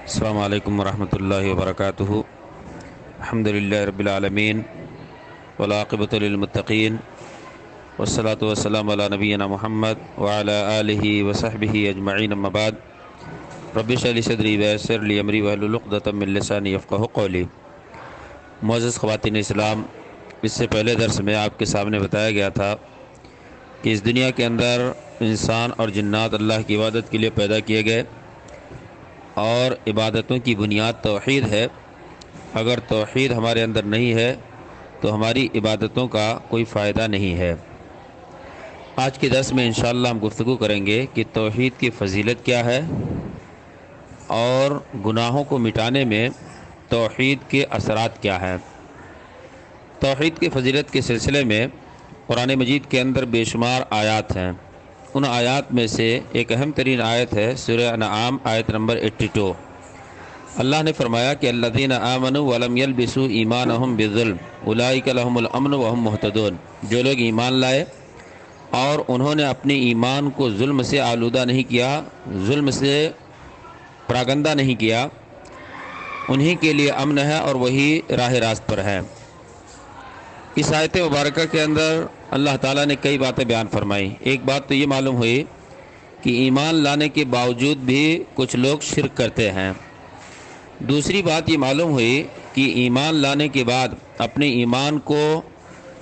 السلام علیکم ورحمۃ اللہ وبرکاتہ۔ الحمد للہ رب العالمین والعاقبۃ للمتقین والصلاۃ والسلام علی نبینا محمد وعلی آلہ وصحبہ اجمعین، اما بعد۔ رب اشرح لی صدری ویسر لی امری واحلل عقدۃ من لسانی یفقہوا قولی۔ معزز خواتین اسلام، اس سے پہلے درس میں آپ کے سامنے بتایا گیا تھا کہ اس دنیا کے اندر انسان اور جنات اللہ کی عبادت کے لیے پیدا کیے گئے، اور عبادتوں کی بنیاد توحید ہے۔ اگر توحید ہمارے اندر نہیں ہے تو ہماری عبادتوں کا کوئی فائدہ نہیں ہے۔ آج کے درس میں انشاءاللہ ہم گفتگو کریں گے کہ توحید کی فضیلت کیا ہے اور گناہوں کو مٹانے میں توحید کے اثرات کیا ہیں۔ توحید کی فضیلت کے سلسلے میں قرآن مجید کے اندر بے شمار آیات ہیں۔ ان آیات میں سے ایک اہم ترین آیت ہے سورہ انعام آیت نمبر 82۔ اللہ نے فرمایا کہ الذین آمنوا ولم یلبسوا ایمانہم بظلم اولئک لہم الامن وہم مہتدون۔ جو لوگ ایمان لائے اور انہوں نے اپنے ایمان کو ظلم سے آلودہ نہیں کیا، ظلم سے پراگندہ نہیں کیا، انہی کے لیے امن ہے اور وہی راہ راست پر ہے۔ اس آیت مبارکہ کے اندر اللہ تعالیٰ نے کئی باتیں بیان فرمائی۔ ایک بات تو یہ معلوم ہوئی کہ ایمان لانے کے باوجود بھی کچھ لوگ شرک کرتے ہیں۔ دوسری بات یہ معلوم ہوئی کہ ایمان لانے کے بعد اپنے ایمان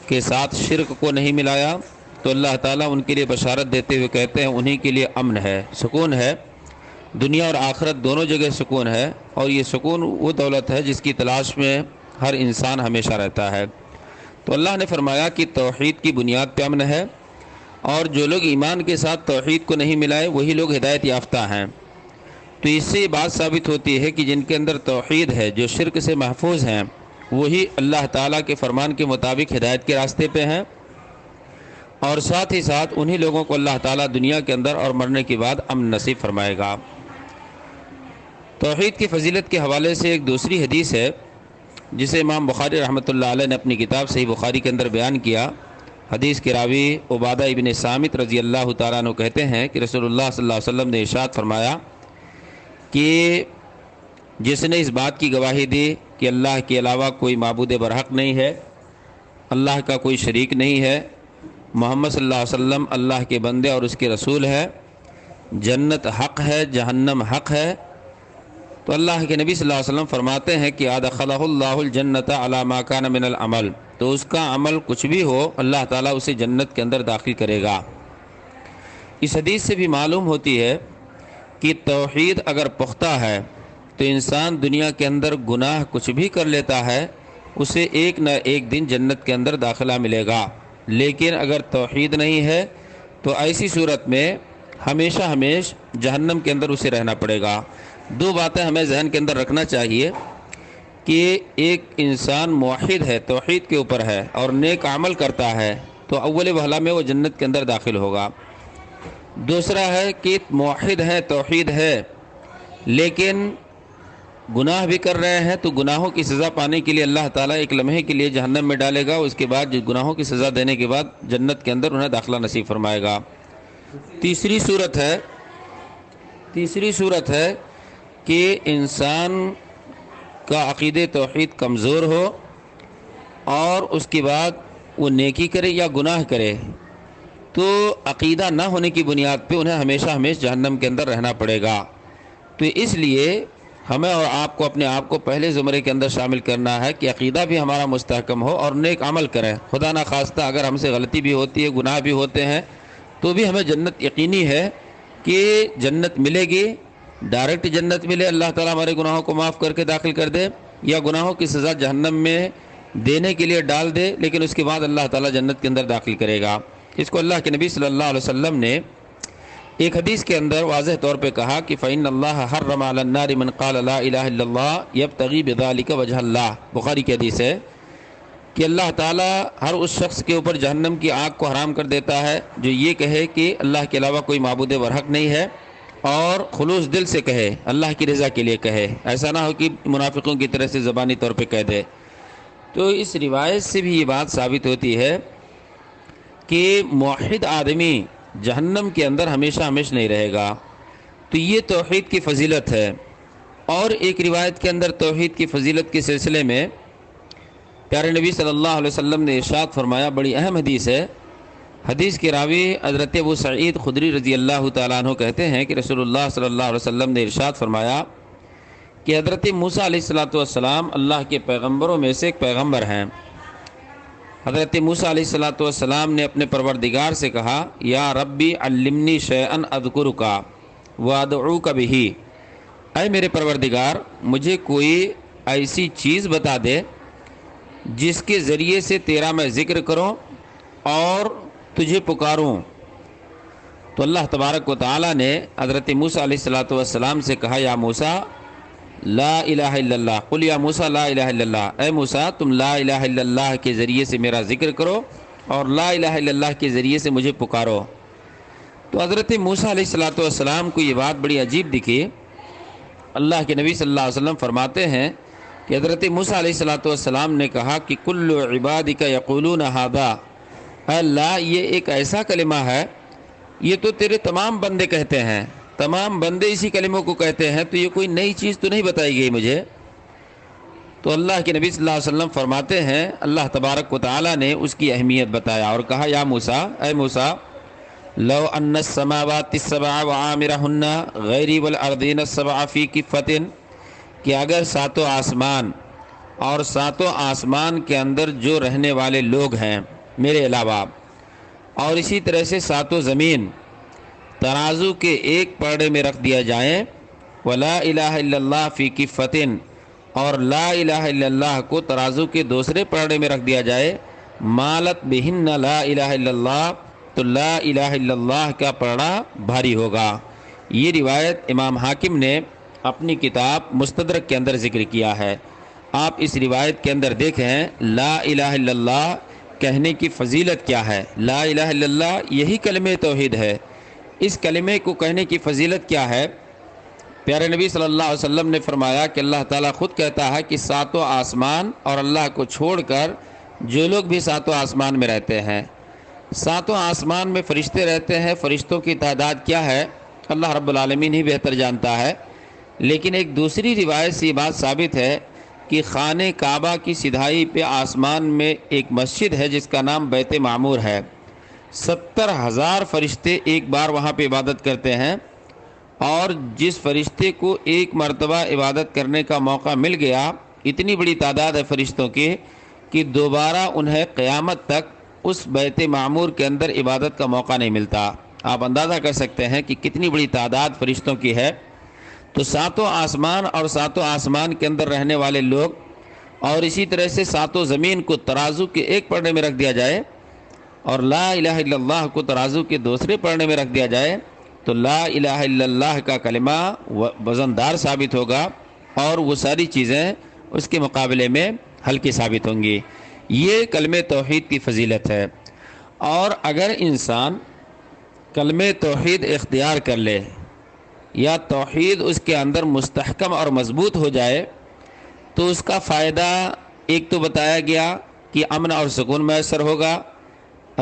کے ساتھ شرک کو نہیں ملایا تو اللہ تعالیٰ ان کے لیے بشارت دیتے ہوئے کہتے ہیں انہی کے لیے امن ہے، سکون ہے، دنیا اور آخرت دونوں جگہ سکون ہے، اور یہ سکون وہ دولت ہے جس کی تلاش میں ہر انسان ہمیشہ رہتا ہے۔ تو اللہ نے فرمایا کہ توحید کی بنیاد پہ امن ہے، اور جو لوگ ایمان کے ساتھ توحید کو نہیں ملائے وہی لوگ ہدایت یافتہ ہیں۔ تو اس سے یہ بات ثابت ہوتی ہے کہ جن کے اندر توحید ہے، جو شرک سے محفوظ ہیں، وہی اللہ تعالیٰ کے فرمان کے مطابق ہدایت کے راستے پہ ہیں، اور ساتھ ہی ساتھ انہی لوگوں کو اللہ تعالیٰ دنیا کے اندر اور مرنے کے بعد امن نصیب فرمائے گا۔ توحید کی فضیلت کے حوالے سے ایک دوسری حدیث ہے جسے امام بخاری رحمۃ اللہ علیہ نے اپنی کتاب صحیح بخاری کے اندر بیان کیا۔ حدیث کے راوی عبادہ ابن صامت رضی اللہ تعالیٰ عنہ کہتے ہیں کہ رسول اللہ صلی اللہ علیہ وسلم نے ارشاد فرمایا کہ جس نے اس بات کی گواہی دی کہ اللہ کے علاوہ کوئی معبود برحق نہیں ہے، اللہ کا کوئی شریک نہیں ہے، محمد صلی اللہ علیہ وسلم اللہ کے بندے اور اس کے رسول ہے، جنت حق ہے، جہنم حق ہے، تو اللہ کے نبی صلی اللہ علیہ وسلم فرماتے ہیں کہ ادخلہ اللہ الجنت علی ما کان من العمل، تو اس کا عمل کچھ بھی ہو اللہ تعالیٰ اسے جنت کے اندر داخل کرے گا۔ اس حدیث سے بھی معلوم ہوتی ہے کہ توحید اگر پختہ ہے تو انسان دنیا کے اندر گناہ کچھ بھی کر لیتا ہے اسے ایک نہ ایک دن جنت کے اندر داخلہ ملے گا، لیکن اگر توحید نہیں ہے تو ایسی صورت میں ہمیشہ جہنم کے اندر اسے رہنا پڑے گا۔ دو باتیں ہمیں ذہن کے اندر رکھنا چاہیے کہ ایک انسان موحد ہے، توحید کے اوپر ہے اور نیک عمل کرتا ہے تو اول وہلہ میں وہ جنت کے اندر داخل ہوگا۔ دوسرا ہے کہ موحد ہے، توحید ہے، لیکن گناہ بھی کر رہے ہیں تو گناہوں کی سزا پانے کے لیے اللہ تعالیٰ ایک لمحے کے لیے جہنم میں ڈالے گا، اس کے بعد گناہوں کی سزا دینے کے بعد جنت کے اندر انہیں داخلہ نصیب فرمائے گا۔ تیسری صورت ہے کہ انسان کا عقیدہ توحید کمزور ہو اور اس کے بعد وہ نیکی کرے یا گناہ کرے تو عقیدہ نہ ہونے کی بنیاد پہ انہیں ہمیشہ جہنم کے اندر رہنا پڑے گا۔ تو اس لیے ہمیں اور آپ کو اپنے آپ کو پہلے زمرے کے اندر شامل کرنا ہے کہ عقیدہ بھی ہمارا مستحکم ہو اور نیک عمل کریں۔ خدا نخواستہ اگر ہم سے غلطی بھی ہوتی ہے، گناہ بھی ہوتے ہیں، تو بھی ہمیں جنت یقینی ہے کہ جنت ملے گی، ڈائریکٹ جنت ملے، اللہ تعالیٰ ہمارے گناہوں کو معاف کر کے داخل کر دے، یا گناہوں کی سزا جہنم میں دینے کے لیے ڈال دے لیکن اس کے بعد اللہ تعالیٰ جنت کے اندر داخل کرے گا۔ اس کو اللہ کے نبی صلی اللہ علیہ وسلم نے ایک حدیث کے اندر واضح طور پہ کہا کہ فَإِنَّ اللَّهَ حَرَّمَ عَلَى النَّارِ مَنْ قَالَ لَا إِلَهَ إِلَّا اللَّهُ يَبْتَغِي بِذَلِكَ وَجْهَ اللَّهِ۔ بخاری کی حدیث ہے کہ اللہ تعالیٰ ہر اس شخص کے اوپر جہنم کی آگ کو حرام کر دیتا ہے جو یہ کہے کہ اللہ کے علاوہ کوئی معبود برحق نہیں ہے، اور خلوص دل سے کہے، اللہ کی رضا کے لیے کہے، ایسا نہ ہو کہ منافقوں کی طرح سے زبانی طور پہ کہہ دے۔ تو اس روایت سے بھی یہ بات ثابت ہوتی ہے کہ موحد آدمی جہنم کے اندر ہمیشہ نہیں رہے گا۔ تو یہ توحید کی فضیلت ہے، اور ایک روایت کے اندر توحید کی فضیلت کے سلسلے میں پیارے نبی صلی اللہ علیہ وسلم نے ارشاد فرمایا، بڑی اہم حدیث ہے۔ حدیث کے راوی حضرت ابو سعید خدری رضی اللہ تعالیٰ عنہ کہتے ہیں کہ رسول اللہ صلی اللہ علیہ وسلم نے ارشاد فرمایا کہ حضرت موسیٰ علیہ السلام اللہ کے پیغمبروں میں سے ایک پیغمبر ہیں۔ حضرت موسیٰ علیہ السلام نے اپنے پروردگار سے کہا، یا ربی علمنی شیئن اذکرک وادعوک بہ، اے میرے پروردگار مجھے کوئی ایسی چیز بتا دے جس کے ذریعے سے تیرا میں ذکر کروں اور تجھے پکاروں۔ تو اللہ تبارک و تعالیٰ نے حضرت موسیٰ علیہ السلام سے کہا، یا موسیٰ لا الہ الا اللہ، قل یا موسیٰ لا الہ الا اللہ، اے موسیٰ تم لا الہ الا اللہ کے ذریعے سے میرا ذکر کرو اور لا الہ الا اللہ کے ذریعے سے مجھے پکارو۔ تو حضرت موسیٰ علیہ السلام کو یہ بات بڑی عجیب دکھی۔ اللہ کے نبی صلی اللہ علیہ وسلم فرماتے ہیں کہ حضرت موسیٰ علیہ السلام نے کہا کہ کل عبادک یقولون ھذا، اے اللہ یہ ایک ایسا کلمہ ہے، یہ تو تیرے تمام بندے کہتے ہیں، تمام بندے اسی کلموں کو کہتے ہیں، تو یہ کوئی نئی چیز تو نہیں بتائی گئی مجھے۔ تو اللہ کے نبی صلی اللہ علیہ وسلم فرماتے ہیں اللہ تبارک و تعالیٰ نے اس کی اہمیت بتایا اور کہا، یا موسیٰ، اے موسیٰ لو ان السماوات السبع وعامرهن غیری والارضین السبع فی کفۃ، کہ اگر ساتوں آسمان اور ساتوں آسمان کے اندر جو رہنے والے لوگ ہیں میرے علاوہ، اور اسی طرح سے ساتوں زمین ترازو کے ایک پرڑے میں رکھ دیا جائیں، ولا الہ الا اللہ فی کفۃ، اور لا الہ الا اللہ کو ترازو کے دوسرے پرڑے میں رکھ دیا جائے، مالت بہن لا الہ الا اللہ، تو لا الہ الا اللہ کا پڑھنا بھاری ہوگا۔ یہ روایت امام حاکم نے اپنی کتاب مستدرک کے اندر ذکر کیا ہے۔ آپ اس روایت کے اندر دیکھیں لا الہ الا اللہ کہنے کی فضیلت کیا ہے۔ لا الہ الا اللہ یہی کلمہ توحید ہے، اس کلمے کو کہنے کی فضیلت کیا ہے؟ پیارے نبی صلی اللہ علیہ وسلم نے فرمایا کہ اللہ تعالیٰ خود کہتا ہے کہ ساتوں آسمان اور اللہ کو چھوڑ کر جو لوگ بھی ساتوں آسمان میں رہتے ہیں، ساتوں آسمان میں فرشتے رہتے ہیں، فرشتوں کی تعداد کیا ہے اللہ رب العالمین ہی بہتر جانتا ہے، لیکن ایک دوسری روایت سے یہ بات ثابت ہے کہ خانہ کعبہ کی سدھائی پہ آسمان میں ایک مسجد ہے جس کا نام بیت معمور ہے، 70,000 فرشتے ایک بار وہاں پہ عبادت کرتے ہیں، اور جس فرشتے کو ایک مرتبہ عبادت کرنے کا موقع مل گیا، اتنی بڑی تعداد ہے فرشتوں کی کہ دوبارہ انہیں قیامت تک اس بیت معمور کے اندر عبادت کا موقع نہیں ملتا۔ آپ اندازہ کر سکتے ہیں کہ کتنی بڑی تعداد فرشتوں کی ہے۔ تو ساتوں آسمان اور ساتوں آسمان کے اندر رہنے والے لوگ اور اسی طرح سے ساتوں زمین کو ترازو کے ایک پرڑے میں رکھ دیا جائے اور لا الہ الا اللہ کو ترازو کے دوسرے پرڑے میں رکھ دیا جائے، تو لا الہ الا اللہ کا کلمہ وزندار ثابت ہوگا اور وہ ساری چیزیں اس کے مقابلے میں ہلکی ثابت ہوں گی۔ یہ کلمہ توحید کی فضیلت ہے۔ اور اگر انسان کلمہ توحید اختیار کر لے یا توحید اس کے اندر مستحکم اور مضبوط ہو جائے تو اس کا فائدہ ایک تو بتایا گیا کہ امن اور سکون میسر ہوگا۔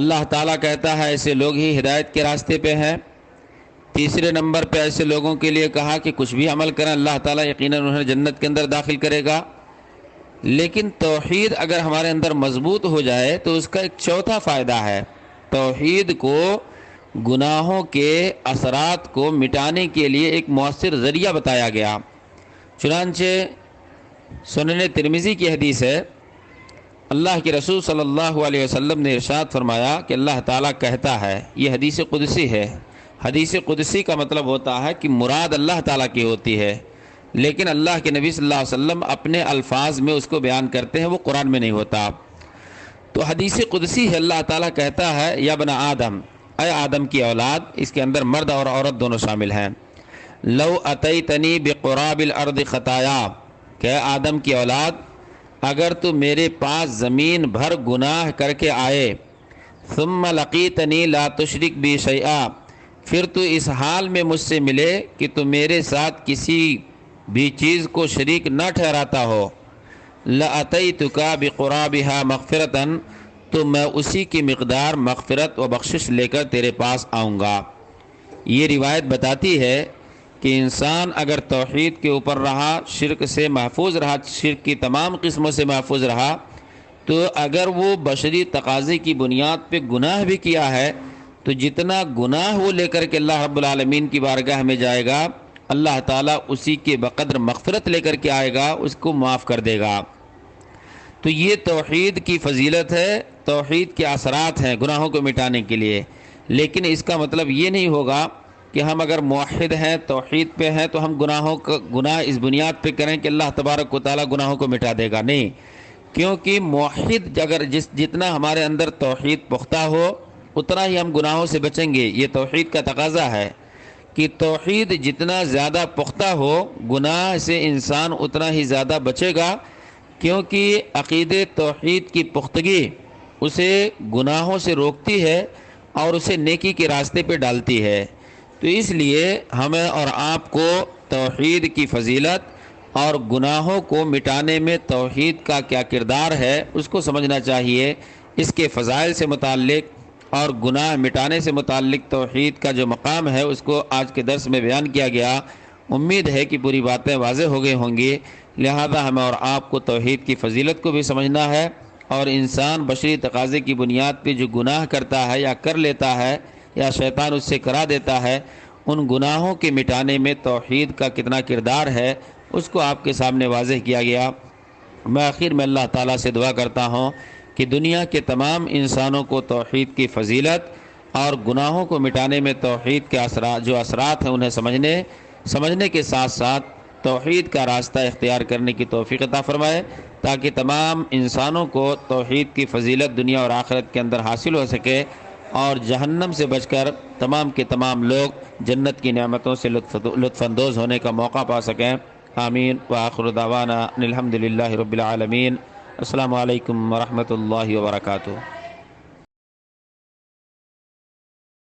اللہ تعالیٰ کہتا ہے ایسے لوگ ہی ہدایت کے راستے پہ ہیں۔ تیسرے نمبر پہ ایسے لوگوں کے لیے کہا کہ کچھ بھی عمل کریں اللہ تعالیٰ یقیناً انہیں جنت کے اندر داخل کرے گا۔ لیکن توحید اگر ہمارے اندر مضبوط ہو جائے تو اس کا ایک چوتھا فائدہ ہے، توحید کو گناہوں کے اثرات کو مٹانے کے لیے ایک مؤثر ذریعہ بتایا گیا۔ چنانچہ سنن ترمذی کی حدیث ہے، اللہ کے رسول صلی اللہ علیہ وسلم نے ارشاد فرمایا کہ اللہ تعالیٰ کہتا ہے، یہ حدیث قدسی ہے۔ حدیث قدسی کا مطلب ہوتا ہے کہ مراد اللہ تعالیٰ کی ہوتی ہے، لیکن اللہ کے نبی صلی اللہ علیہ وسلم اپنے الفاظ میں اس کو بیان کرتے ہیں، وہ قرآن میں نہیں ہوتا۔ تو حدیث قدسی ہے، اللہ تعالیٰ کہتا ہے یا ابن آدم، اے آدم کی اولاد، اس کے اندر مرد اور عورت دونوں شامل ہیں، لو اتیتنی بقراب الارض خطایا، کہ آدم کی اولاد اگر تو میرے پاس زمین بھر گناہ کر کے آئے، ثم لقیتنی لا تشرک بی شیئا، پھر تو اس حال میں مجھ سے ملے کہ تو میرے ساتھ کسی بھی چیز کو شریک نہ ٹھہراتا ہو، لأتیتک بقرابها مغفرۃ، تو میں اسی کی مقدار مغفرت و بخشش لے کر تیرے پاس آؤں گا۔ یہ روایت بتاتی ہے کہ انسان اگر توحید کے اوپر رہا، شرک سے محفوظ رہا، شرک کی تمام قسموں سے محفوظ رہا، تو اگر وہ بشری تقاضے کی بنیاد پہ گناہ بھی کیا ہے تو جتنا گناہ وہ لے کر کے اللہ رب العالمین کی بارگاہ میں جائے گا، اللہ تعالیٰ اسی کے بقدر مغفرت لے کر کے آئے گا، اس کو معاف کر دے گا۔ تو یہ توحید کی فضیلت ہے، توحید کے اثرات ہیں گناہوں کو مٹانے کے لیے۔ لیکن اس کا مطلب یہ نہیں ہوگا کہ ہم اگر موحد ہیں، توحید پہ ہیں، تو ہم گناہ اس بنیاد پہ کریں کہ اللہ تبارک و تعالیٰ گناہوں کو مٹا دے گا، نہیں۔ کیونکہ موحد اگر جتنا ہمارے اندر توحید پختہ ہو اتنا ہی ہم گناہوں سے بچیں گے۔ یہ توحید کا تقاضا ہے کہ توحید جتنا زیادہ پختہ ہو، گناہ سے انسان اتنا ہی زیادہ بچے گا، کیونکہ عقیدہ توحید کی پختگی اسے گناہوں سے روکتی ہے اور اسے نیکی کے راستے پہ ڈالتی ہے۔ تو اس لیے ہمیں اور آپ کو توحید کی فضیلت اور گناہوں کو مٹانے میں توحید کا کیا کردار ہے اس کو سمجھنا چاہیے۔ اس کے فضائل سے متعلق اور گناہ مٹانے سے متعلق توحید کا جو مقام ہے اس کو آج کے درس میں بیان کیا گیا۔ امید ہے کہ پوری باتیں واضح ہو گئی ہوں گی، لہذا ہمیں اور آپ کو توحید کی فضیلت کو بھی سمجھنا ہے، اور انسان بشری تقاضے کی بنیاد پہ جو گناہ کرتا ہے یا کر لیتا ہے یا شیطان اس سے کرا دیتا ہے، ان گناہوں کے مٹانے میں توحید کا کتنا کردار ہے اس کو آپ کے سامنے واضح کیا گیا۔ میں آخر میں اللہ تعالیٰ سے دعا کرتا ہوں کہ دنیا کے تمام انسانوں کو توحید کی فضیلت اور گناہوں کو مٹانے میں توحید کے جو اثرات ہیں انہیں سمجھنے کے ساتھ ساتھ توحید کا راستہ اختیار کرنے کی توفیق عطا فرمائے، تاکہ تمام انسانوں کو توحید کی فضیلت دنیا اور آخرت کے اندر حاصل ہو سکے، اور جہنم سے بچ کر تمام کے تمام لوگ جنت کی نعمتوں سے لطف اندوز ہونے کا موقع پا سکیں۔ آمین وآخر دعوانا الحمدللہ رب العالمین۔ السلام علیکم ورحمۃ اللہ وبرکاتہ۔